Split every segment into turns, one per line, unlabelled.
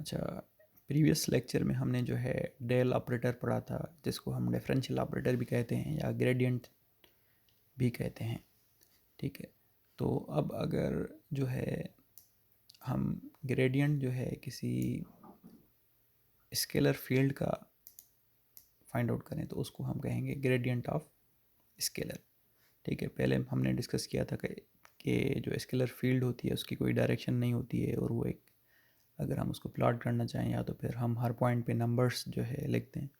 अच्छा, previous lecture में हमने जो है डेल ऑपरेटर पढ़ा था, जिसको हम डिफरेंशियल ऑपरेटर भी कहते हैं या ग्रेडियंट भी कहते हैं। ठीक है, तो अब अगर जो है हम ग्रेडियंट जो है किसी स्केलर फील्ड का फाइंड आउट करें तो उसको हम कहेंगे ग्रेडियंट ऑफ स्केलर। ठीक है, पहले हमने डिस्कस किया था कि जो स्केलर फील्ड होती है उसकी कोई डायरेक्शन नहीं होती है, और वो एक, अगर हम उसको प्लॉट करना चाहें या तो फिर हम हर पॉइंट पे नंबर्स जो है लिखते हैं,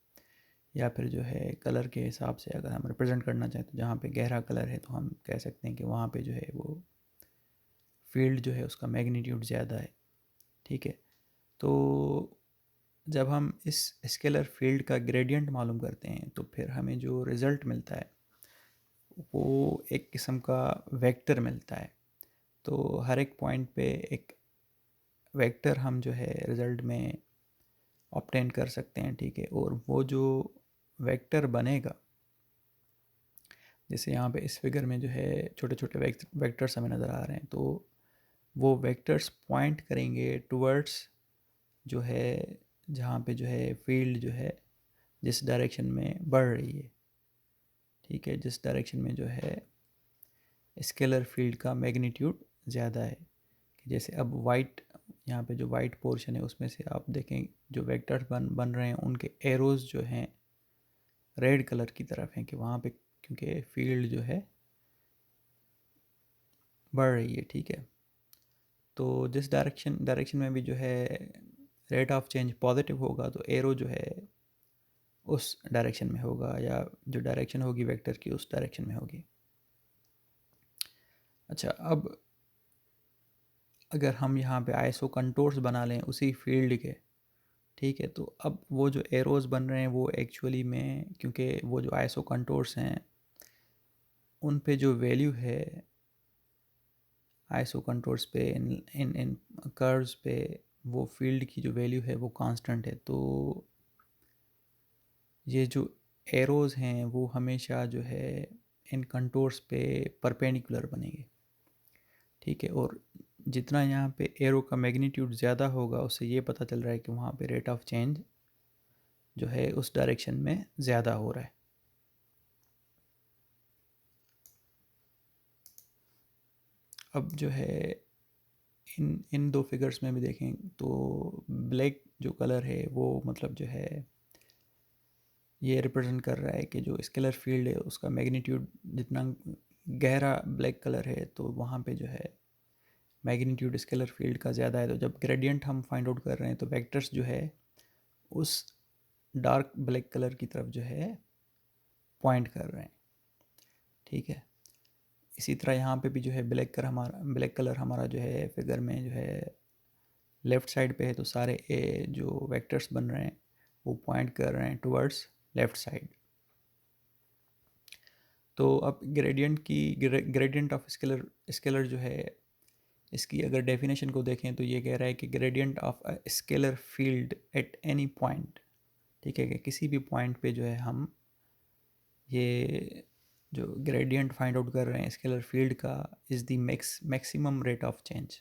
या फिर जो है कलर के हिसाब से अगर हम रिप्रेजेंट करना चाहें तो जहाँ पे गहरा कलर है तो हम कह सकते हैं कि वहाँ पे जो है वो फील्ड जो है उसका मैग्नीट्यूड ज़्यादा है। ठीक है, तो जब हम इस स्केलर फील्ड का ग्रेडियंट मालूम करते हैं तो फिर हमें जो रिज़ल्ट मिलता है वो एक किस्म का वेक्टर मिलता है। तो हर एक पॉइंट पे एक वेक्टर हम जो है रिज़ल्ट में ऑब्टेन कर सकते हैं। ठीक है, और वो जो वेक्टर बनेगा, जैसे यहाँ पे इस फिगर में जो है छोटे छोटे वेक्टर्स हमें नज़र आ रहे हैं, तो वो वेक्टर्स पॉइंट करेंगे टुवर्ड्स जो है जहाँ पे जो है फील्ड जो है जिस डायरेक्शन में बढ़ रही है। ठीक है, जिस डायरेक्शन में जो है स्केलर फील्ड का मैग्नीट्यूड ज़्यादा है। कि जैसे अब वाइट, यहाँ पे जो वाइट पोर्शन है उसमें से आप देखें जो वेक्टर्स बन बन रहे हैं उनके एरोज़ जो हैं रेड कलर की तरफ हैं, कि वहाँ पे क्योंकि फील्ड जो है बढ़ रही है। ठीक है, तो जिस डायरेक्शन में भी जो है रेट ऑफ चेंज पॉजिटिव होगा तो एरो जो है उस डायरेक्शन में होगा, या जो डायरेक्शन होगी वेक्टर की उस डायरेक्शन में होगी। अच्छा, अब अगर हम यहाँ पे आईएसओ कंटूर्स बना लें उसी फील्ड के, ठीक है, तो अब वो जो एरोज़ बन रहे हैं वो एक्चुअली में, क्योंकि वो जो आईएसओ कंटूर्स हैं उन पे जो वैल्यू है आईएसओ कंटूर्स पे, इन इन इन कर्व्स पे, वो फील्ड की जो वैल्यू है वो कांस्टेंट है। तो ये जो एरोज़ हैं वो हमेशा जो है इन कंटूर्स पे परपेंडिकुलर बनेंगे। ठीक है, और जितना यहाँ पे एरो का मैग्नीट्यूड ज़्यादा होगा उससे ये पता चल रहा है कि वहाँ पे रेट ऑफ चेंज जो है उस डायरेक्शन में ज़्यादा हो रहा है। अब जो है इन इन दो फिगर्स में भी देखें तो ब्लैक जो कलर है वो मतलब जो है ये रिप्रेजेंट कर रहा है कि जो स्केलर फील्ड है उसका मैग्नीट्यूड जितना गहरा ब्लैक कलर है तो वहाँ पे जो है मैग्नीट्यूड स्केलर फील्ड का ज़्यादा है। तो जब ग्रेडियंट हम फाइंड आउट कर रहे हैं तो वेक्टर्स जो है उस डार्क ब्लैक कलर की तरफ जो है पॉइंट कर रहे हैं। ठीक है, इसी तरह यहाँ पे भी जो है ब्लैक कलर हमारा जो है फिगर में जो है लेफ़्ट साइड पे है, तो सारे ए जो वेक्टर्स बन रहे हैं वो पॉइंट कर रहे हैं टुवर्ड्स लेफ़्ट साइड। तो अब ग्रेडियंट ऑफ स्केलर जो है इसकी अगर डेफिनेशन को देखें तो ये कह रहा है कि gradient of a scalar field at any point. ठीक है, कि किसी भी पॉइंट पे जो है हम ये जो ग्रेडियंट फाइंड आउट कर रहे हैं स्केलर फील्ड का is the maximum rate of change,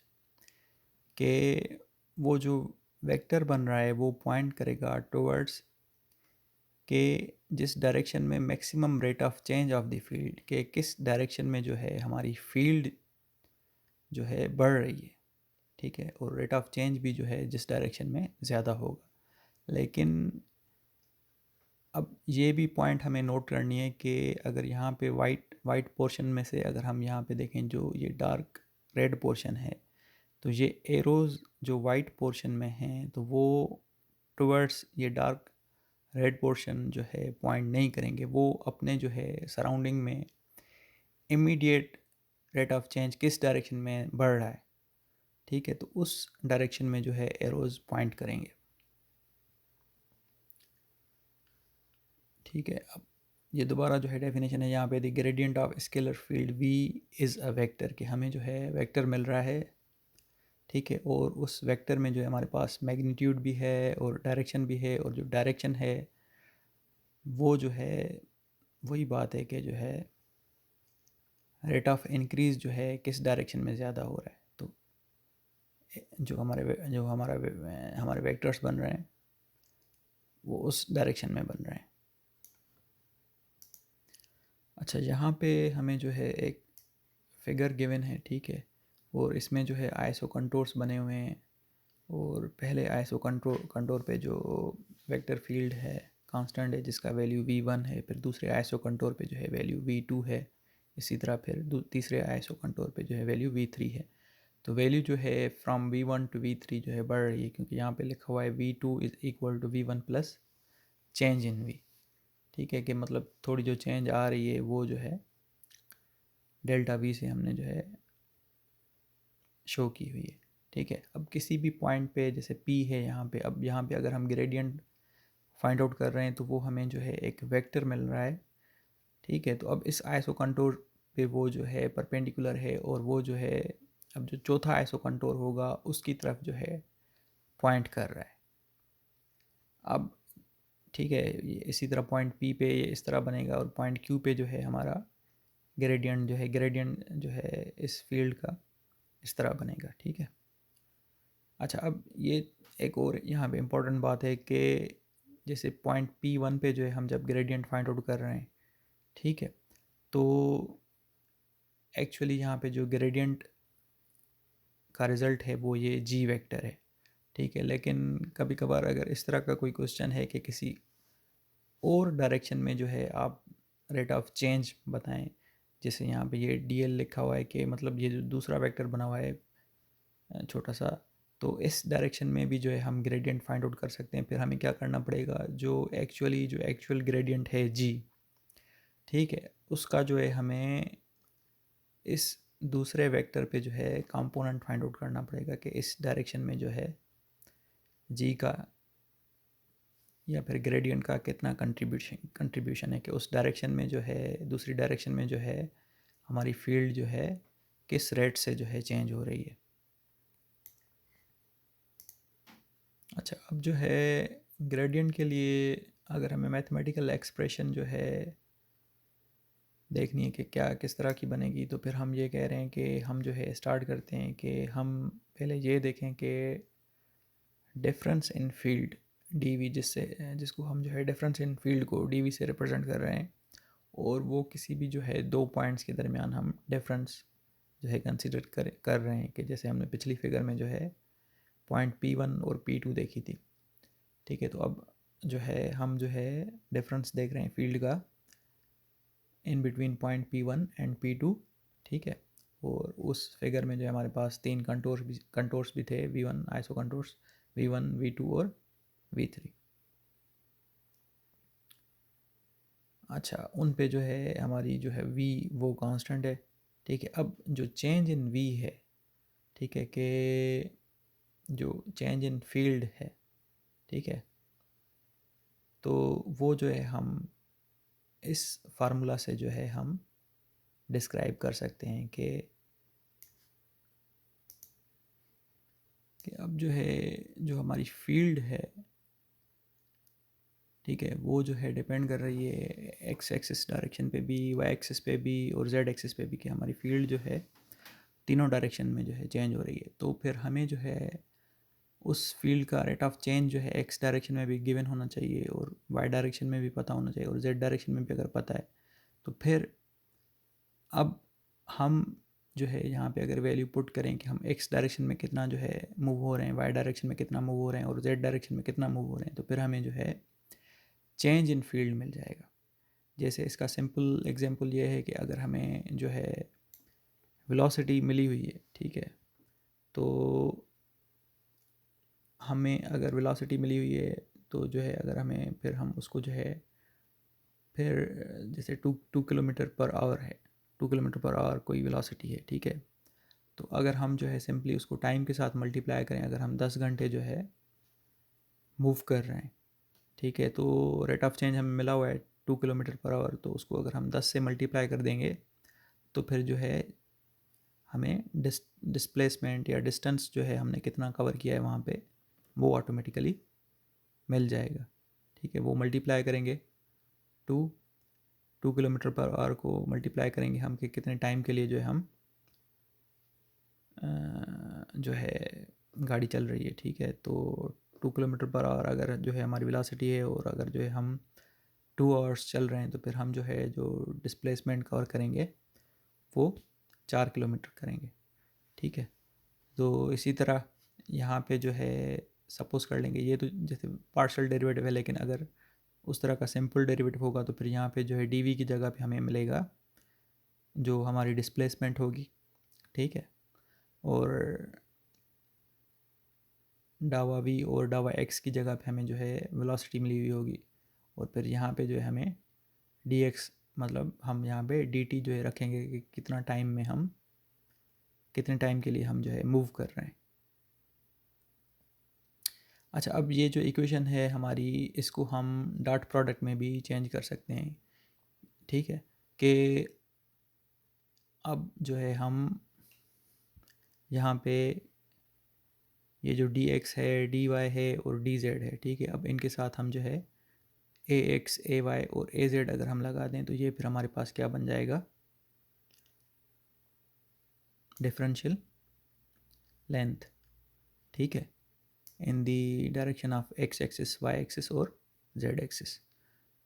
कि वो जो वेक्टर बन रहा है वो पॉइंट करेगा टुवर्ड्स के जिस डायरेक्शन में maximum rate of change of the field, के किस डायरेक्शन में जो है हमारी फील्ड जो है बढ़ रही है। ठीक है, और रेट ऑफ चेंज भी जो है जिस डायरेक्शन में ज़्यादा होगा। लेकिन अब ये भी पॉइंट हमें नोट करनी है कि अगर यहाँ पे वाइट पोर्शन में से अगर हम यहाँ पे देखें जो ये डार्क रेड पोर्शन है, तो ये एरोज़ जो वाइट पोर्शन में हैं तो वो टुवर्ड्स ये डार्क रेड पोर्शन जो है पॉइंट नहीं करेंगे, वो अपने जो है सराउंडिंग में इमीडिएट रेट ऑफ चेंज किस डायरेक्शन में बढ़ रहा है, ठीक है, तो उस डायरेक्शन में जो है एरोज़ पॉइंट करेंगे। ठीक है, अब ये दोबारा जो है डेफिनेशन है यहाँ पे, the gradient of scalar field V is a vector, कि हमें जो है वेक्टर मिल रहा है। ठीक है, और उस वेक्टर में जो है हमारे पास मैग्नीट्यूड भी है और डायरेक्शन भी है, और जो डायरेक्शन है वो जो है वही बात है कि जो है रेट ऑफ इंक्रीज़ जो है किस डायरेक्शन में ज़्यादा हो रहा है। तो हमारे वेक्टर्स बन रहे हैं वो उस डायरेक्शन में बन रहे हैं। अच्छा, यहाँ पे हमें जो है एक फिगर गिवन है, ठीक है, और इसमें जो है आईएसओ कंटूर्स बने हुए हैं, और पहले आईएसओ कंटूर पे जो वेक्टर फील्ड है कांस्टेंट है जिसका वैल्यू v1 है, फिर दूसरे आईएसओ कंटूर पे जो है वैल्यू v2 है, इसी तरह फिर तीसरे आईएसओ कंटूर पे जो है वैल्यू v3 है। तो वैल्यू जो है फ्रॉम v1 टू v3 जो है बढ़ रही है, क्योंकि यहाँ पे लिखा हुआ है v2 is equal to v1 plus change in v, ठीक है, कि मतलब थोड़ी जो चेंज आ रही है वो जो है डेल्टा v से हमने जो है शो की हुई है, ठीक है। अब किसी भी पॉइंट पे जैसे p है यहाँ पे, अब यहाँ पे अगर हम ग्रेडियंट फाइंड आउट कर रहे हैं तो वो हमें जो है एक वेक्टर मिल रहा है, ठीक है। तो अब इस आइसो कंटूर पे वो जो है परपेंडिकुलर है, और वो जो है अब जो चौथा आइसो कंटूर होगा उसकी तरफ जो है पॉइंट कर रहा है। अब ठीक है, इसी तरह पॉइंट पी पे ये इस तरह बनेगा, और पॉइंट क्यू पे जो है हमारा ग्रेडियंट जो है इस फील्ड का इस तरह बनेगा, ठीक है। अच्छा, अब ये एक और यहाँ पे इम्पोर्टेंट बात है कि जैसे पॉइंट P1 पे जो है हम जब ग्रेडियंट फाइंड आउट कर रहे हैं, ठीक है, तो एक्चुअली यहाँ पे जो ग्रेडियंट का रिज़ल्ट है वो ये जी वेक्टर है, ठीक है। लेकिन कभी कभार अगर इस तरह का कोई क्वेश्चन है कि किसी और डायरेक्शन में जो है आप रेट ऑफ चेंज बताएं, जैसे यहाँ पे ये डी एल लिखा हुआ है कि मतलब ये जो दूसरा वेक्टर बना हुआ है छोटा सा, तो इस डायरेक्शन में भी जो है हम ग्रेडियंट फाइंड आउट कर सकते हैं। फिर हमें क्या करना पड़ेगा, जो एक्चुअल ग्रेडियंट है जी, ठीक है, उसका जो है हमें इस दूसरे वेक्टर पे जो है कंपोनेंट फाइंड आउट करना पड़ेगा कि इस डायरेक्शन में जो है जी का या फिर ग्रेडियंट का कितना कंट्रीब्यूशन है, कि उस डायरेक्शन में जो है दूसरी डायरेक्शन में जो है हमारी फील्ड जो है किस रेट से जो है चेंज हो रही है। अच्छा, अब जो है ग्रेडियंट के लिए अगर हमें मैथमेटिकल एक्सप्रेशन जो है देखनी है कि क्या किस तरह की बनेगी, तो फिर हम ये कह रहे हैं कि हम जो है स्टार्ट करते हैं कि हम पहले ये देखें कि डिफरेंस इन फील्ड डी जिसको हम जो है डिफरेंस इन फील्ड को डी से रिप्रेजेंट कर रहे हैं, और वो किसी भी जो है दो पॉइंट्स के दरमियान हम डिफरेंस जो है कंसिडर कर रहे हैं, कि जैसे हमने पिछली फिगर में जो है पॉइंट P1 और P2 देखी थी, ठीक है। तो अब जो है हम जो है डिफरेंस देख रहे हैं फील्ड का in between point P1 and P2, ठीक है। और उस फिगर में जो है हमारे पास तीन कंटूर्स भी थे, V1 iso contours, V1 V2 और V3। अच्छा, उन पे जो है हमारी जो है V वो कांस्टेंट है, ठीक है। अब जो चेंज इन V है, ठीक है, कि जो चेंज इन फील्ड है, ठीक है, तो वो जो है हम इस फार्मूला से जो है हम डिस्क्राइब कर सकते हैं कि अब जो है जो हमारी फील्ड है, ठीक है, वो जो है डिपेंड कर रही है एक्स एक्सिस डायरेक्शन पे भी, वाई एक्सिस पे भी और जेड एक्सिस पे भी, कि हमारी फील्ड जो है तीनों डायरेक्शन में जो है चेंज हो रही है। तो फिर हमें जो है उस फील्ड का रेट ऑफ चेंज जो है एक्स डायरेक्शन में भी गिवन होना चाहिए, और वाई डायरेक्शन में भी पता होना चाहिए, और जेड डायरेक्शन में भी अगर पता है तो फिर अब हम जो है यहाँ पे अगर वैल्यू पुट करें कि हम एक्स डायरेक्शन में कितना जो है मूव हो रहे हैं, वाई डायरेक्शन में कितना मूव हो रहे हैं, और जेड डायरेक्शन में कितना मूव हो रहे हैं, तो फिर हमें जो है चेंज इन फील्ड मिल जाएगा। जैसे इसका सिंपल एग्जांपल ये है कि अगर हमें जो है वेलोसिटी मिली हुई है, ठीक है, तो हमें अगर वेलोसिटी मिली हुई है तो जो है अगर हमें फिर हम उसको जो है फिर जैसे टू किलोमीटर पर आवर है, 2 किलोमीटर पर आवर कोई वेलोसिटी है, ठीक है। तो अगर हम जो है सिंपली उसको टाइम के साथ मल्टीप्लाई करें, अगर हम 10 घंटे जो है मूव कर रहे हैं, ठीक है, तो रेट ऑफ चेंज हमें मिला हुआ है 2 किलोमीटर पर आवर, तो उसको अगर हम 10 से मल्टीप्लाई कर देंगे तो फिर जो है हमें डिस्प्लेसमेंट या डिस्टेंस जो है हमने कितना कवर किया है वहाँ पे वो ऑटोमेटिकली मिल जाएगा, ठीक है। वो मल्टीप्लाई करेंगे टू 2 किलोमीटर पर आवर को मल्टीप्लाई करेंगे हम कि कितने टाइम के लिए जो है हम जो है गाड़ी चल रही है, ठीक है, तो 2 किलोमीटर पर आवर अगर जो है हमारी वेलोसिटी है, और अगर जो है हम 2 आवर्स चल रहे हैं, तो फिर हम जो है जो डिस्प्लेसमेंट कवर करेंगे वो 4 किलोमीटर करेंगे, ठीक है। तो इसी तरह यहाँ पे जो है सपोज़ कर लेंगे, ये तो जैसे पार्शियल डेरिवेटिव है, लेकिन अगर उस तरह का सिंपल डेरिवेटिव होगा तो फिर यहाँ पे जो है डी की जगह पे हमें मिलेगा जो हमारी डिस्प्लेसमेंट होगी, ठीक है, और डावा वी और डावा एक्स की जगह पे हमें जो है वेलोसिटी मिली हुई होगी, और फिर यहाँ पे जो है हमें डी एक्स, मतलब हम यहाँ पे डी टी जो है रखेंगे कि कितना टाइम में हम, कितने टाइम के लिए हम जो है मूव कर रहे हैं। अच्छा, अब ये जो इक्वेशन है हमारी, इसको हम डॉट प्रोडक्ट में भी चेंज कर सकते हैं, ठीक है, कि अब जो है हम यहाँ पे ये जो डी एक्स है, डी वाई है और डी जेड है, ठीक है, अब इनके साथ हम जो है ए एक्स, ए वाई और ए जेड अगर हम लगा दें तो ये फिर हमारे पास क्या बन जाएगा, डिफरेंशियल लेंथ, ठीक है, in the direction of X axis, Y axis और जेड एक्सिस।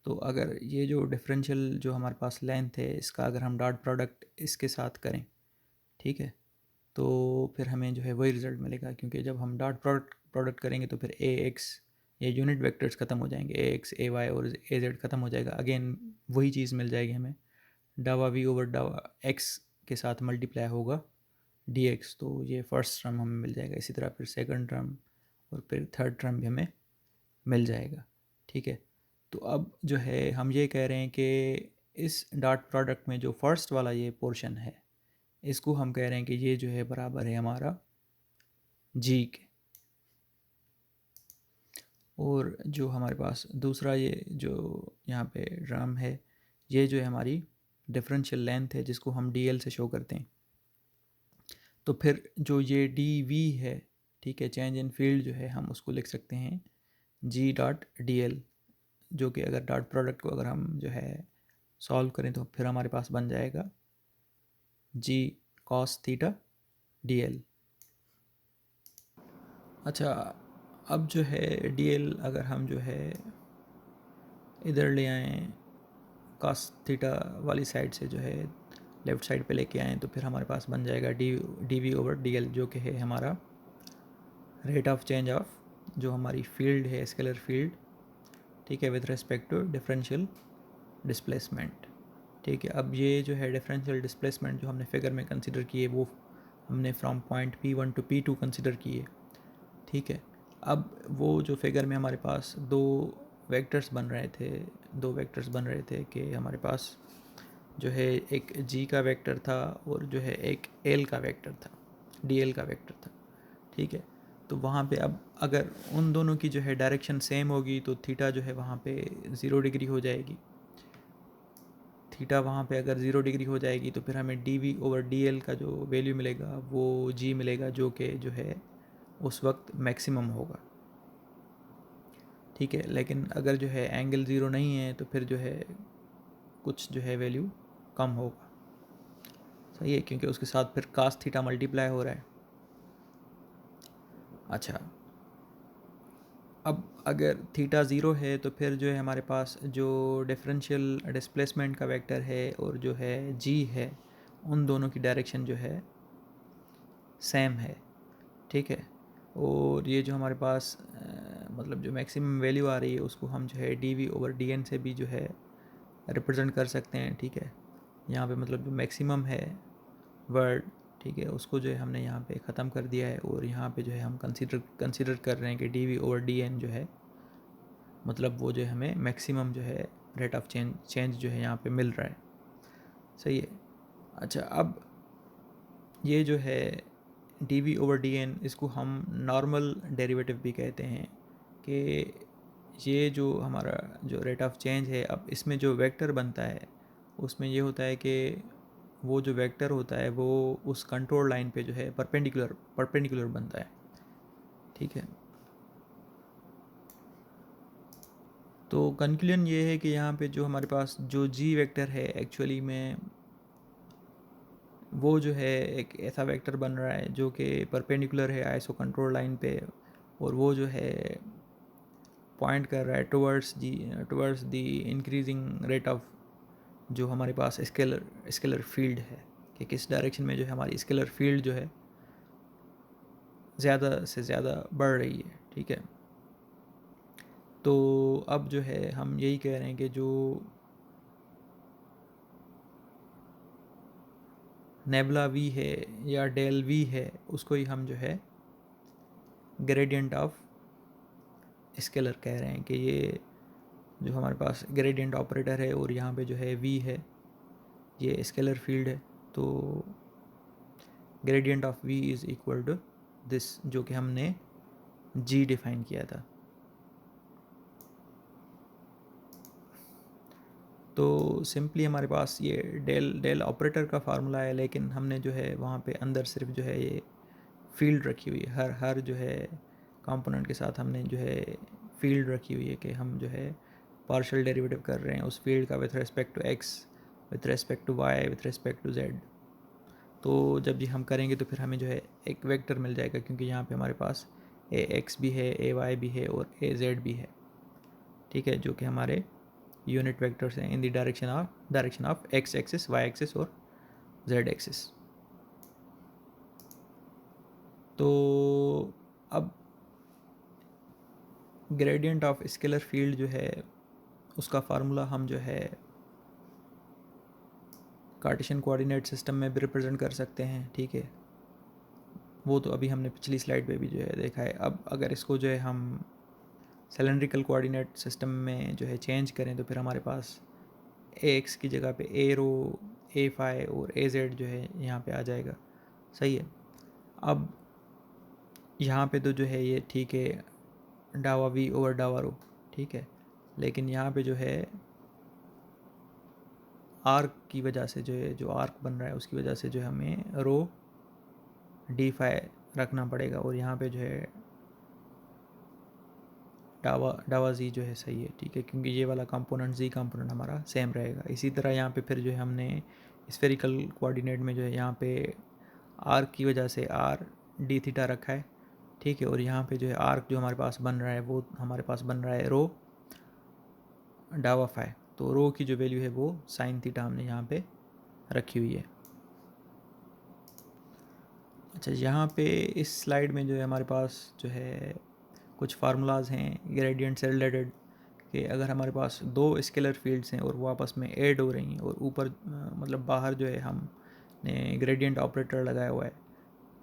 तो अगर ये जो डिफरेंशियल जो हमारे पास लेंथ है, इसका अगर हम डॉट प्रोडक्ट इसके साथ करें, ठीक है, तो फिर हमें जो है वही रिज़ल्ट मिलेगा, क्योंकि जब हम डॉट प्रोडक्ट करेंगे तो फिर ए एक्स, ये यूनिट वेक्टर्स ख़त्म हो जाएंगे, ए एक्स, ए वाई और ए जेड ख़त्म हो जाएगा, अगेन वही चीज़ मिल जाएगी हमें, डावा वी ओवर डावा एक्स के साथ मल्टीप्लाई होगा डी एक्स, तो ये फर्स्ट टर्म हमें मिल जाएगा। इसी तरह फिर सेकंड टर्म और फिर थर्ड टर्म भी हमें मिल जाएगा, ठीक है। तो अब जो है हम ये कह रहे हैं कि इस डॉट प्रोडक्ट में जो फर्स्ट वाला ये पोर्शन है, इसको हम कह रहे हैं कि ये जो है बराबर है हमारा जी के, और जो हमारे पास दूसरा ये जो यहाँ पे ड्राम है, ये जो है हमारी डिफरेंशियल लेंथ है जिसको हम डी एल से शो करते हैं। तो फिर जो ये डी वी है, ठीक है, चेंज इन फील्ड जो है हम उसको लिख सकते हैं जी डॉट डी एल, जो कि अगर डॉट प्रोडक्ट को अगर हम जो है सॉल्व करें तो फिर हमारे पास बन जाएगा जी कॉस थीटा डी एल। अच्छा, अब जो है डी एल अगर हम जो है इधर ले आएँ, कॉस थीटा वाली साइड से जो है लेफ़्ट साइड पे लेके आएँ, तो फिर हमारे पास बन जाएगा D V over D L, जो कि है हमारा रेट ऑफ चेंज ऑफ जो हमारी फील्ड है, स्केलर फील्ड, ठीक है, with respect to differential displacement, ठीक है। अब ये जो है डिफरेंशियल डिस्प्लेसमेंट जो हमने फिगर में कंसिडर किए, वो हमने from point P1 to P2 consider किए, ठीक है। अब वो जो फिगर में हमारे पास दो वेक्टर्स बन रहे थे कि हमारे पास जो है एक जी का वेक्टर था और जो है एक एल का वेक्टर था, डी एल का वेक्टर था, ठीक है। तो वहाँ पे अब अगर उन दोनों की जो है डायरेक्शन सेम होगी तो थीटा जो है वहाँ पे 0 डिग्री हो जाएगी, थीटा वहाँ पे अगर 0 डिग्री हो जाएगी तो फिर हमें D V over D L का जो वैल्यू मिलेगा वो जी मिलेगा, जो कि जो है उस वक्त मैक्सिमम होगा, ठीक है। लेकिन अगर जो है एंगल 0 नहीं है तो फिर जो है कुछ जो है वैल्यू कम होगा, सही है, क्योंकि उसके साथ फिर कास थीटा मल्टीप्लाई हो रहा है। अच्छा, अब अगर थीटा 0 है तो फिर जो है हमारे पास जो डिफरेंशियल डिस्प्लेसमेंट का वेक्टर है और जो है जी है, उन दोनों की डायरेक्शन जो है सेम है, ठीक है। और ये जो हमारे पास मतलब जो मैक्सिमम वैल्यू आ रही है उसको हम जो है D V over D N से भी जो है रिप्रेजेंट कर सकते हैं, ठीक है। यहाँ पे मतलब जो मैक्सिमम है वर्ड, ठीक है, उसको जो है हमने यहाँ पे ख़त्म कर दिया है, और यहाँ पे जो है हम कंसिडर कर रहे हैं कि D V over D N जो है मतलब वो जो है हमें मैक्सिमम जो है रेट ऑफ चेंज जो है यहाँ पे मिल रहा है, सही है। अच्छा, अब ये जो है D V over D N, इसको हम नॉर्मल डेरिवेटिव भी कहते हैं, कि ये जो हमारा जो रेट ऑफ चेंज है, अब इसमें जो वेक्टर बनता है उसमें ये होता है कि वो जो वेक्टर होता है वो उस कंट्रोल लाइन पे जो है परपेंडिकुलर बनता है, ठीक है। तो कंक्लूजन ये है कि यहाँ पे जो हमारे पास जो जी वेक्टर है, एक्चुअली में वो जो है एक ऐसा वेक्टर बन रहा है जो कि परपेंडिकुलर है आइसो कंट्रोल लाइन पे, और वो जो है पॉइंट कर रहा है towards the increasing rate of जो हमारे पास स्केलर फील्ड है, कि किस डायरेक्शन में जो है हमारी स्केलर फील्ड जो है ज़्यादा से ज़्यादा बढ़ रही है। ठीक है, तो अब जो है हम यही कह रहे हैं कि जो नेबुला वी है या डेल वी है, उसको ही हम जो है ग्रेडियंट ऑफ स्केलर कह रहे हैं, कि ये जो हमारे पास ग्रेडियंट ऑपरेटर है और यहाँ पे जो है वी है, ये स्केलर फील्ड है। तो gradient of V is equal to this, जो कि हमने जी डिफाइन किया था। तो सिंपली हमारे पास ये डेल ऑपरेटर का फार्मूला है, लेकिन हमने जो है वहाँ पे अंदर सिर्फ जो है ये फील्ड रखी हुई है, हर हर जो है कंपोनेंट के साथ हमने जो है फील्ड रखी हुई है, कि हम जो है पार्शियल डेरिवेटिव कर रहे हैं उस फील्ड का with respect to X, with respect to Y, with respect to Z. तो जब ये हम करेंगे तो फिर हमें जो है एक वेक्टर मिल जाएगा, क्योंकि यहाँ पे हमारे पास ए एक्स भी है, ए वाई भी है और ए जेड भी है। ठीक है, जो कि हमारे यूनिट वेक्टर्स हैं in the direction of X axis, Y axis और जेड एक्सिस। तो अब ग्रेडियंट ऑफ स्केलर फील्ड जो है उसका फार्मूला हम जो है कार्टेशियन कोऑर्डिनेट सिस्टम में भी रिप्रेजेंट कर सकते हैं। ठीक है, वो तो अभी हमने पिछली स्लाइड पे भी जो है देखा है। अब अगर इसको जो है हम सिलेंड्रिकल कोऑर्डिनेट सिस्टम में जो है चेंज करें, तो फिर हमारे पास ए एक्स की जगह पे ए रो, ए फाई और ए जेड जो है यहाँ पे आ जाएगा। सही है, अब यहाँ पे तो जो है ये ठीक है, डावा वी ओवर डावा रो, ठीक है, लेकिन यहाँ पे जो है आर्क की वजह से जो है, जो आर्क बन रहा है उसकी वजह से जो है हमें रो डी फाई रखना पड़ेगा, और यहाँ पे जो है डावा जी जो है सही है। ठीक है, क्योंकि ये वाला कंपोनेंट जी कंपोनेंट हमारा सेम रहेगा। इसी तरह यहाँ पे फिर जो है हमने स्फेरिकल कोऑर्डिनेट में जो है यहाँ पे आर्क की वजह से आर डी थीटा रखा है। ठीक है, और यहाँ पे जो है आर्क जो हमारे पास बन रहा है वो हमारे पास बन रहा है रो डावा फाई, तो रो की जो वैल्यू है वो साइन थीटा हमने यहाँ पे रखी हुई है। अच्छा, यहाँ पे इस स्लाइड में जो है हमारे पास जो है कुछ फार्मूलाज हैं ग्रेडियंट से रिलेटेड, कि अगर हमारे पास दो स्केलर फील्ड्स हैं और वो आपस में ऐड हो रही हैं, और ऊपर मतलब बाहर जो है हमने ग्रेडियंट ऑपरेटर लगाया हुआ है,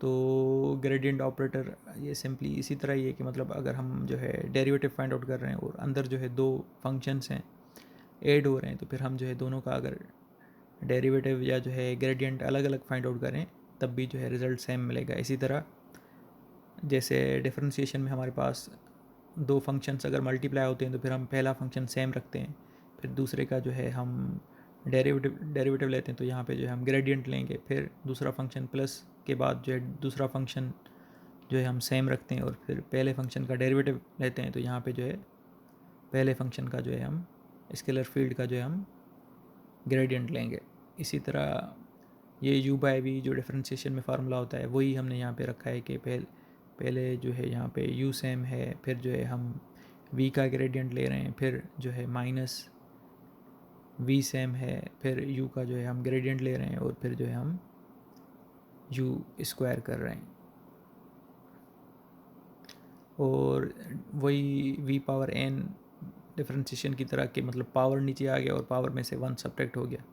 तो ग्रेडियंट ऑपरेटर ये सिंपली इसी तरह ही है कि मतलब अगर हम जो है डेरिवेटिव फाइंड आउट कर रहे हैं और अंदर जो है दो फंक्शंस हैं ऐड हो रहे हैं, तो फिर हम जो है दोनों का अगर डेरिवेटिव या जो है ग्रेडियंट अलग अलग फाइंड आउट करें तब भी जो है रिज़ल्ट सेम मिलेगा। इसी तरह जैसे डिफरेंशिएशन में हमारे पास दो फंक्शंस अगर मल्टीप्लाई होते हैं तो फिर हम पहला फंक्शन सेम रखते हैं, फिर दूसरे का जो है हम डेरिवेटिव लेते हैं, तो यहाँ पे जो है हम ग्रेडियंट लेंगे, फिर दूसरा फंक्शन प्लस के बाद जो है दूसरा फंक्शन जो है हम सेम रखते हैं, और फिर पहले फंक्शन का डेरिवेटिव लेते हैं, तो यहाँ पे जो है पहले फंक्शन का जो है हम स्केलर फील्ड का जो है हम ग्रेडियंट लेंगे। इसी तरह ये u बाई वी जो डिफरेंशिएशन में फार्मूला होता है वही हमने यहाँ पे रखा है, कि पहले जो है यहाँ पे u सेम है, फिर जो है हम v का ग्रेडियंट ले रहे हैं, फिर जो है माइनस v सेम है, फिर u का जो है हम ग्रेडियंट ले रहे हैं, और फिर जो है हम u स्क्वायर कर रहे हैं, और वही v पावर n डिफरेंशिएशन की तरह, कि मतलब पावर नीचे आ गया और पावर में से 1 सब्ट्रैक्ट हो गया।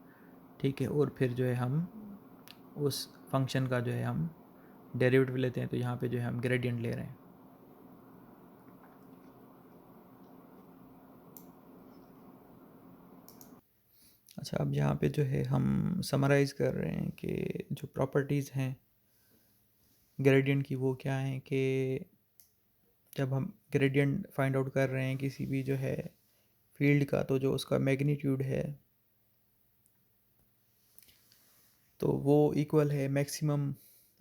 ठीक है, और फिर जो है हम उस फंक्शन का जो है हम डेरिवेटिव लेते हैं, तो यहाँ पे जो है हम ग्रेडियंट ले रहे हैं। अच्छा, अब यहाँ पे जो है हम समराइज़ कर रहे हैं कि जो प्रॉपर्टीज़ हैं ग्रेडियंट की वो क्या हैं, कि जब हम ग्रेडियंट फाइंड आउट कर रहे हैं किसी भी जो है फील्ड का, तो जो उसका मैग्नीट्यूड है तो वो इक्वल है maximum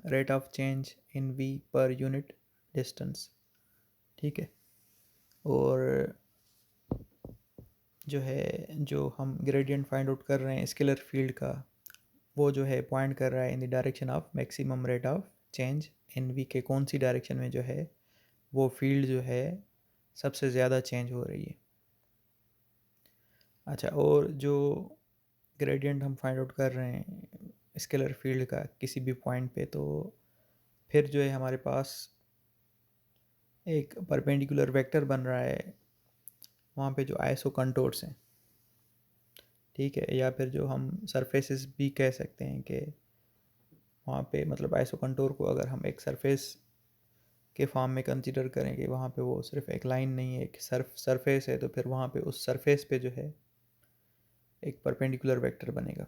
rate of change in V per unit distance. ठीक है, और जो है जो हम ग्रेडियंट फाइंड आउट कर रहे हैं स्केलर फील्ड का, वो जो है पॉइंट कर रहा है in the direction of maximum rate of change in V, के कौन सी डायरेक्शन में जो है वो फील्ड जो है सबसे ज़्यादा चेंज हो रही है। अच्छा, और जो ग्रेडियंट हम फाइंड आउट कर रहे हैं स्केलर फील्ड का किसी भी पॉइंट पे, तो फिर जो है हमारे पास एक परपेंडिकुलर वेक्टर बन रहा है वहाँ पे जो आइसो कंटोर्स हैं, ठीक है, या फिर जो हम सरफेसेस भी कह सकते हैं कि वहाँ पे मतलब आइसो कंटोर को अगर हम एक सरफेस के फॉर्म में कंसिडर करें कि वहाँ पे वो सिर्फ एक लाइन नहीं है, एक सरफेस है, तो फिर वहाँ पे उस सरफेस पे जो है एक परपेंडिकुलर वेक्टर बनेगा।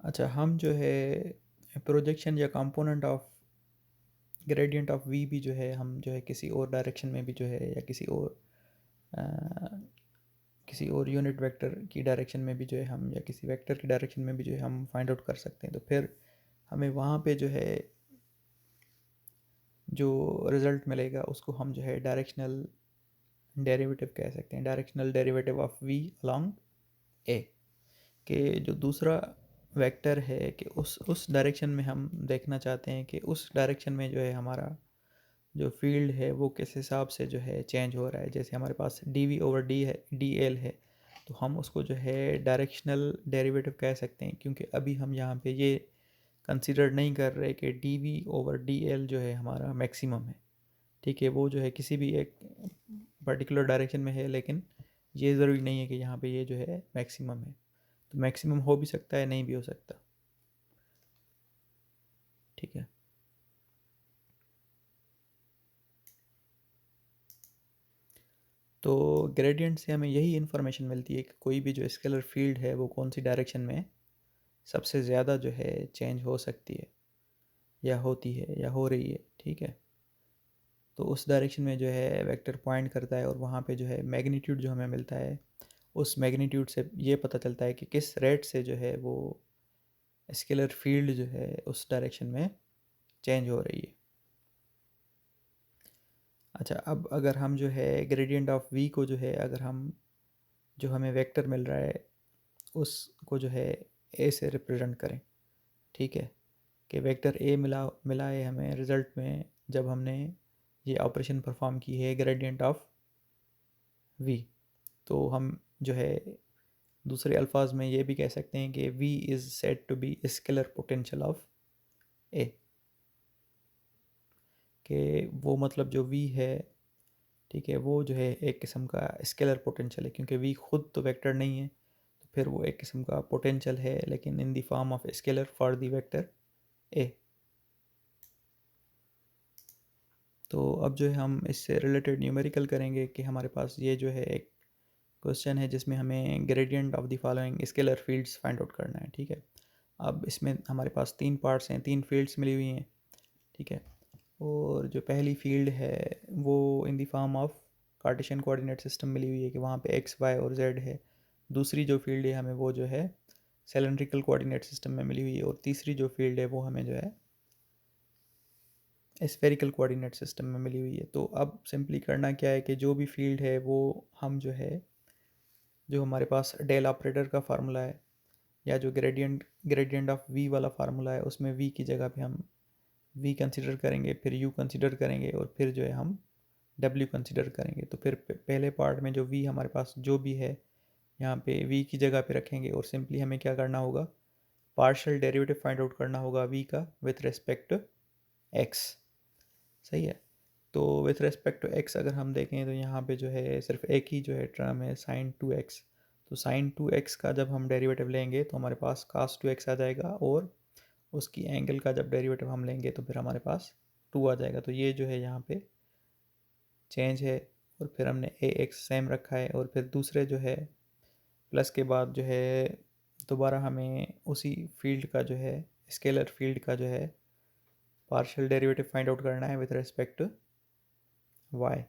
अच्छा, हम जो है प्रोजेक्शन या component of gradient of V भी जो है हम जो है किसी और डायरेक्शन में भी जो है या अ, किसी और यूनिट वेक्टर की डायरेक्शन में भी जो है हम, या किसी वेक्टर की डायरेक्शन में भी जो है हम फाइंड आउट कर सकते हैं। तो फिर हमें वहाँ पे जो है जो रिज़ल्ट मिलेगा उसको हम जो है डायरेक्शनल डेरिवेटिव कह सकते हैं, directional derivative of V along A, के जो दूसरा वेक्टर है कि उस डायरेक्शन में हम देखना चाहते हैं कि उस डायरेक्शन में जो है हमारा जो फील्ड है वो किस हिसाब से जो है चेंज हो रहा है। जैसे हमारे पास डी वी ओवर डी है, डी एल है, तो हम उसको जो है डायरेक्शनल डेरिवेटिव कह सकते हैं, क्योंकि अभी हम यहाँ पे ये कंसिडर नहीं कर रहे कि D V over D L जो है हमारा मैक्सिमम है, ठीक है, वो जो है किसी भी एक पर्टिकुलर डायरेक्शन में है, लेकिन ये ज़रूरी नहीं है कि यहाँ पे ये जो है मैक्सिमम है। तो मैक्सिमम हो भी सकता है, नहीं भी हो सकता, ठीक है। तो ग्रेडियंट से हमें यही इन्फॉर्मेशन मिलती है कि कोई भी जो स्केलर फील्ड है वो कौन सी डायरेक्शन में सबसे ज़्यादा जो है चेंज हो सकती है या होती है या हो रही है, ठीक है। तो उस डायरेक्शन में जो है वेक्टर पॉइंट करता है और वहाँ पे जो है मैग्नीट्यूड जो हमें मिलता है, उस मैग्नीट्यूड से ये पता चलता है कि किस रेट से जो है वो स्केलर फील्ड जो है उस डायरेक्शन में चेंज हो रही है। अच्छा, अब अगर हम जो है ग्रेडियंट ऑफ वी को जो है अगर हम जो हमें वेक्टर मिल रहा है उसको जो है ए से रिप्रेजेंट करें, ठीक है, कि वेक्टर ए मिला है हमें रिज़ल्ट में जब हमने ये ऑपरेशन परफॉर्म की है ग्रेडियंट ऑफ वी, तो हम जो है दूसरे अल्फाज में ये भी कह सकते हैं कि V is said to be scalar potential of A, कि वो मतलब जो वी है, ठीक है, वो जो है एक किस्म का स्केलर पोटेंशियल है, क्योंकि वी खुद तो वेक्टर नहीं है, तो फिर वो एक किस्म का पोटेंशियल है लेकिन इन the form of scalar for the vector A. तो अब जो है हम इससे रिलेटेड न्यूमेरिकल करेंगे कि हमारे पास ये जो है एक क्वेश्चन है जिसमें हमें gradient of the following scalar fields find out करना है, ठीक है। अब इसमें हमारे पास तीन पार्ट्स हैं, तीन फील्ड्स मिली हुई हैं, ठीक है। और जो पहली फील्ड है वो in the form of Cartesian coordinate system मिली हुई है कि वहाँ पे एक्स वाई और जेड है। दूसरी जो फील्ड है हमें वो जो है सिलेंड्रिकल कोऑर्डिनेट सिस्टम में मिली हुई है, और तीसरी जो फील्ड है वो हमें जो है स्फेरिकल कोऑर्डिनेट सिस्टम में मिली हुई है। तो अब सिंपली करना क्या है कि जो भी फील्ड है वो हम जो है जो हमारे पास डेल ऑपरेटर का फार्मूला है या जो ग्रेडियंट ऑफ वी वाला फार्मूला है उसमें वी की जगह पे हम वी कंसिडर करेंगे, फिर यू कंसिडर करेंगे, और फिर जो है हम डब्ल्यू कंसिडर करेंगे। तो फिर पहले पार्ट में जो वी हमारे पास जो भी है यहाँ पे वी की जगह पे रखेंगे, और सिंपली हमें क्या करना होगा, पार्शियल डेरिवेटिव फाइंड आउट करना होगा वी का विथ रिस्पेक्ट टू एक्स, सही है। तो विथ रिस्पेक्ट टू एक्स अगर हम देखें तो यहाँ पे जो है सिर्फ एक ही जो है टर्म है साइन टू एक्स, तो साइन टू एक्स का जब हम डेरिवेटिव लेंगे तो हमारे पास कास टू एक्स आ जाएगा, और उसकी एंगल का जब डेरिवेटिव हम लेंगे तो फिर हमारे पास टू आ जाएगा। तो ये जो है यहाँ पे चेंज है, और फिर हमने ए एक्स सेम रखा है, और फिर दूसरे जो है प्लस के बाद जो है दोबारा हमें उसी फील्ड का जो है स्केलर फील्ड का जो है पार्शियल डेरिवेटिव फाइंड आउट करना है विद रिस्पेक्ट टू वाई।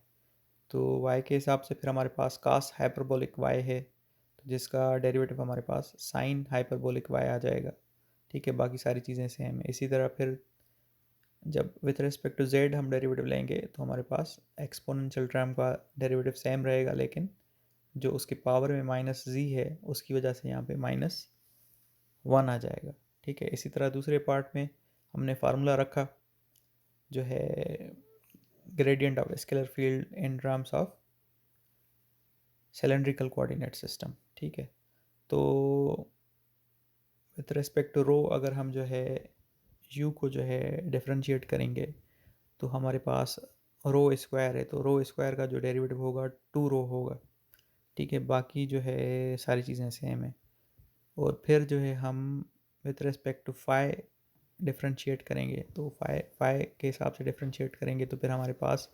तो y के हिसाब से फिर हमारे पास कास हाइपरबोलिक y है, तो जिसका डेरिवेटिव हमारे पास साइन हाइपरबोलिक y आ जाएगा, ठीक है। बाकी सारी चीज़ें सेम है। इसी तरह फिर जब विथ रिस्पेक्ट टू z हम डेरिवेटिव लेंगे तो हमारे पास एक्सपोनेंशियल टर्म का डेरिवेटिव सेम रहेगा, लेकिन जो उसके पावर में माइनस जी है उसकी वजह से यहाँ पे -1 आ जाएगा। ठीक है, इसी तरह दूसरे पार्ट में हमने फार्मूला रखा जो है gradient of scalar field in terms of cylindrical coordinate system. ठीक है, तो विथ रिस्पेक्ट टू रो अगर हम जो है u को जो है डिफरेंशिएट करेंगे तो हमारे पास रो स्क्वायर है, तो रो स्क्वायर का जो डेरिवेटिव होगा 2 रो होगा। ठीक है, बाकी जो है सारी चीज़ें सेम है। और फिर जो है हम with respect to phi differentiate करेंगे, तो फाई फाई के हिसाब से डिफरेंशिएट करेंगे तो फिर हमारे पास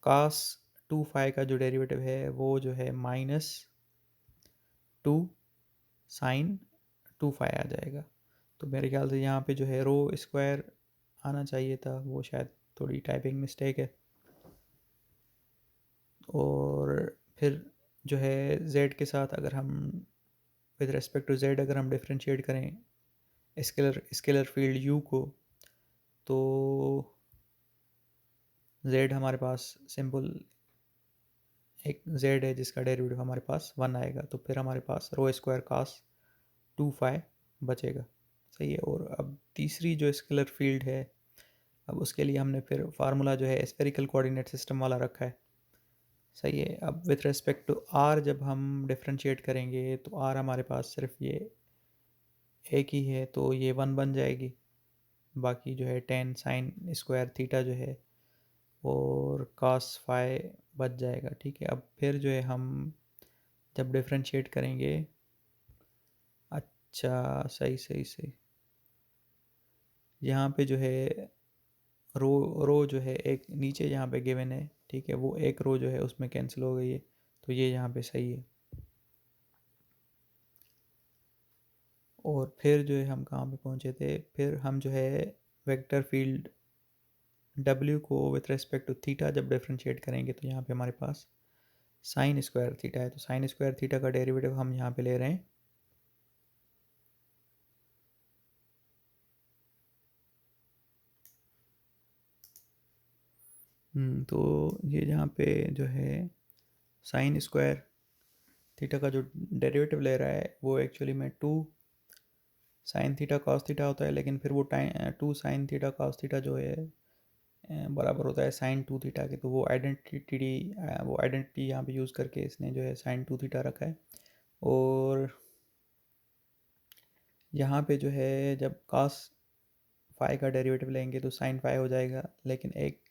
कास 2 फाई का जो डेरिवेटिव है वो जो है -2 साइन 2 फाई आ जाएगा। तो मेरे ख्याल से यहाँ पे जो है रो स्क्वायर आना चाहिए था, वो शायद थोड़ी टाइपिंग मिस्टेक है। और फिर जो है z के साथ अगर हम विद रिस्पेक्ट टू z अगर हम डिफरेंशिएट करें स्केलर फील्ड u को, तो z हमारे पास सिंपल एक z है जिसका डेरिवेटिव हमारे पास 1 आएगा, तो फिर हमारे पास रो स्क्वायर कास 2 फाई बचेगा। सही है, और अब तीसरी जो स्केलर फील्ड है, अब उसके लिए हमने फिर फार्मूला जो है स्फेरिकल कोऑर्डिनेट सिस्टम वाला रखा है। सही है, अब विथ रिस्पेक्ट टू r जब हम डिफरेंशिएट करेंगे तो r हमारे पास सिर्फ ये एक ही है, तो ये 1 बन जाएगी। बाकी जो है टेन साइन स्क्वायर थीटा जो है और cos फाई बच जाएगा। ठीक है, अब फिर जो है हम जब डिफरेंशिएट करेंगे, अच्छा सही सही सही, यहाँ पे जो है रो जो है एक नीचे यहाँ पे गिवन है। ठीक है, वो एक रो जो है उसमें कैंसिल हो गई है, तो ये यहाँ पे सही है। और फिर जो है हम कहाँ पे पहुँचे थे, फिर हम जो है वेक्टर फील्ड W को विथ रिस्पेक्ट टू थीटा जब डिफरेंशिएट करेंगे तो यहाँ पे हमारे पास साइन स्क्वायर थीटा है, तो साइन स्क्वायर थीटा का डेरिवेटिव हम यहाँ पे ले रहे हैं तो ये यहाँ पे जो है साइन स्क्वायर थीटा का जो डेरिवेटिव ले रहा है वो एक्चुअली में 2 साइन थीटा कॉस थीटा होता है, लेकिन फिर वो 2 साइन थीटा कॉस थीटा जो है बराबर होता है साइन 2 थीटा के, तो वो आइडेंटिटी यहाँ पे यूज़ करके इसने जो है साइन 2 थीटा रखा है। और यहाँ पे जो है जब कॉस फाई का डेरिवेटिव लेंगे तो साइन फाई हो जाएगा, लेकिन एक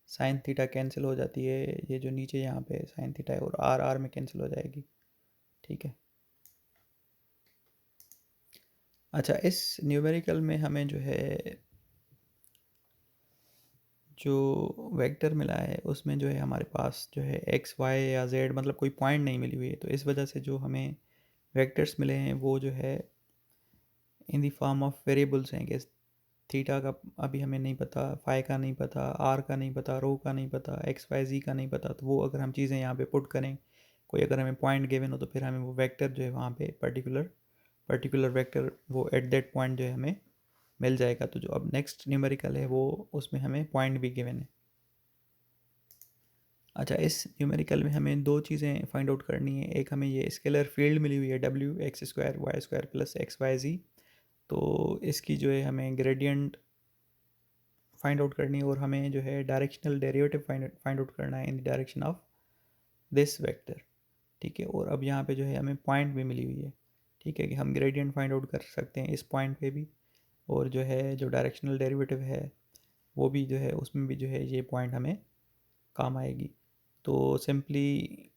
साइन थीटा कैंसिल हो जाती है, ये जो नीचे यहाँ पे साइन थीटा है, और आर आर में कैंसिल हो जाएगी। ठीक है, अच्छा इस न्यूमेरिकल में हमें जो है जो वेक्टर मिला है उसमें जो है हमारे पास जो है एक्स वाई या जेड मतलब कोई पॉइंट नहीं मिली हुई है, तो इस वजह से जो हमें वेक्टर्स मिले हैं वो जो है in the form of variables हैं कि थीटा का अभी हमें नहीं पता, फाई का नहीं पता, आर का नहीं पता, रो का नहीं पता, एक्स वाई जी का नहीं पता, तो वो अगर हम चीज़ें यहाँ पे पुट करें, कोई अगर हमें पॉइंट गिवन हो तो फिर हमें वो वेक्टर जो है वहाँ पे पर्टिकुलर वेक्टर वो एट दैट पॉइंट जो है हमें मिल जाएगा। तो जो अब नेक्स्ट न्यूमेरिकल है वो उसमें हमें पॉइंट भी गिवन है। अच्छा, इस न्यूमेरिकल में हमें दो चीज़ें फाइंड आउट करनी है, एक हमें ये स्केलर फील्ड मिली हुई है W X square Y square plus X Y जी, तो इसकी जो है हमें ग्रेडियंट फाइंड आउट करनी है, और हमें जो है डायरेक्शनल डेरिवेटिव फाइंड आउट करना है in the direction of this vector. ठीक है, और अब यहाँ पे जो है हमें पॉइंट भी मिली हुई है। ठीक है, कि हम ग्रेडियंट फाइंड आउट कर सकते हैं इस पॉइंट पे भी, और जो है जो डायरेक्शनल डेरिवेटिव है वो भी जो है उसमें भी जो है ये पॉइंट हमें काम आएगी। तो सिंपली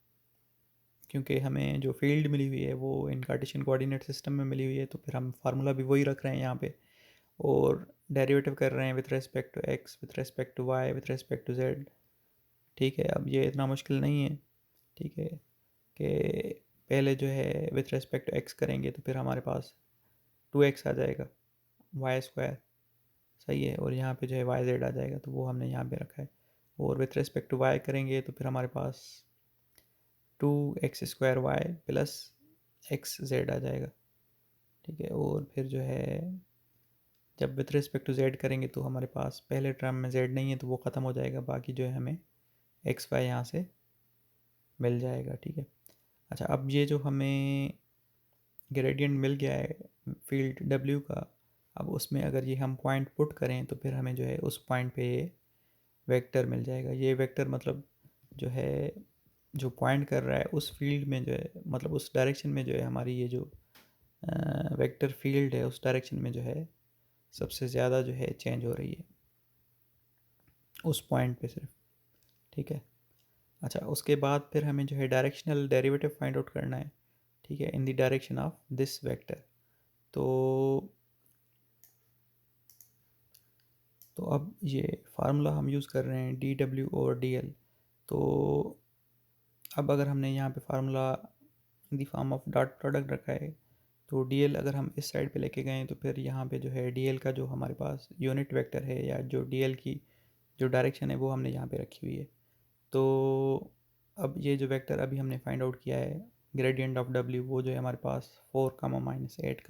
क्योंकि हमें जो फील्ड मिली हुई है वो इन कार्टेशियन कोऑर्डिनेट सिस्टम में मिली हुई है, तो फिर हम फार्मूला भी वही रख रहे हैं यहाँ पे, और डेरिवेटिव कर रहे हैं with respect to X, with respect to Y, with respect to Z. ठीक है, अब ये इतना मुश्किल नहीं है। ठीक है, कि पहले जो है विथ रेस्पेक्ट टू एक्स करेंगे तो फिर हमारे पास 2x आ जाएगा वाई स्क्वायर। सही है, और यहाँ पे जो है वाई जेड आ जाएगा, तो वो हमने यहाँ पे रखा है। और विथ रेस्पेक्ट टू वाई करेंगे तो फिर हमारे पास 2x² Y plus X Z आ जाएगा। ठीक है, और फिर जो है जब विथ रिस्पेक्ट टू जेड करेंगे तो हमारे पास पहले टर्म में जेड नहीं है तो वो ख़त्म हो जाएगा, बाकी जो है हमें एक्स वाई यहाँ से मिल जाएगा। ठीक है, अच्छा, अब ये जो हमें ग्रेडियंट मिल गया है फील्ड W का, अब उसमें अगर ये हम पॉइंट पुट करें तो फिर हमें जो है उस पॉइंट पे ये वेक्टर मिल जाएगा। ये वेक्टर मतलब जो है, जो पॉइंट कर रहा है उस फील्ड में जो है, मतलब उस डायरेक्शन में जो है हमारी ये जो वेक्टर फील्ड है उस डायरेक्शन में जो है सबसे ज़्यादा जो है चेंज हो रही है उस पॉइंट पे सिर्फ। ठीक है। अच्छा, उसके बाद फिर हमें जो है डायरेक्शनल डेरिवेटिव फाइंड आउट करना है। ठीक है, in the direction of this vector. तो तो अब ये फार्मूला हम यूज़ कर रहे हैं dW/dl। तो अब अगर हमने यहाँ पे formula in the form of dot product रखा है, तो dl अगर हम इस साइड पे लेके गए तो फिर यहाँ पे जो है dl का जो हमारे पास यूनिट वेक्टर है, या जो dl की जो डायरेक्शन है वो हमने यहाँ पे रखी हुई है। तो अब ये जो वेक्टर अभी हमने फाइंड आउट किया है ग्रेडियंट ऑफ w, वो जो है हमारे पास 4, -8,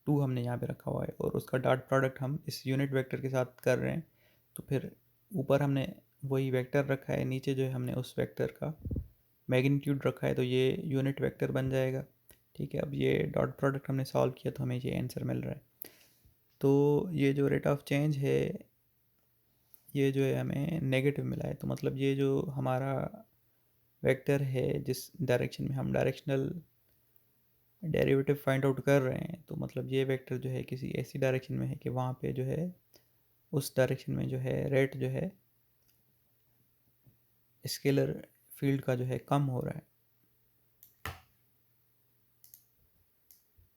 -2 हमने यहाँ पे रखा हुआ है, और उसका डॉट प्रोडक्ट हम इस यूनिट वेक्टर के साथ कर रहे हैं। तो फिर ऊपर हमने वही वेक्टर रखा है, नीचे जो है हमने उस वेक्टर का मैग्नीट्यूड रखा है, तो ये यूनिट वेक्टर बन जाएगा। ठीक है, अब ये डॉट प्रोडक्ट हमने सॉल्व किया तो हमें ये आंसर मिल रहा है। तो ये जो रेट ऑफ चेंज है ये जो है हमें नेगेटिव मिला है, तो मतलब ये जो हमारा वेक्टर है जिस डायरेक्शन में हम डायरेक्शनल डेरिवेटिव फाइंड आउट कर रहे हैं, तो मतलब ये वेक्टर जो है किसी ऐसी डायरेक्शन में है कि वहाँ पे जो है उस डायरेक्शन में जो है रेट जो है स्केलर फील्ड का जो है कम हो रहा है।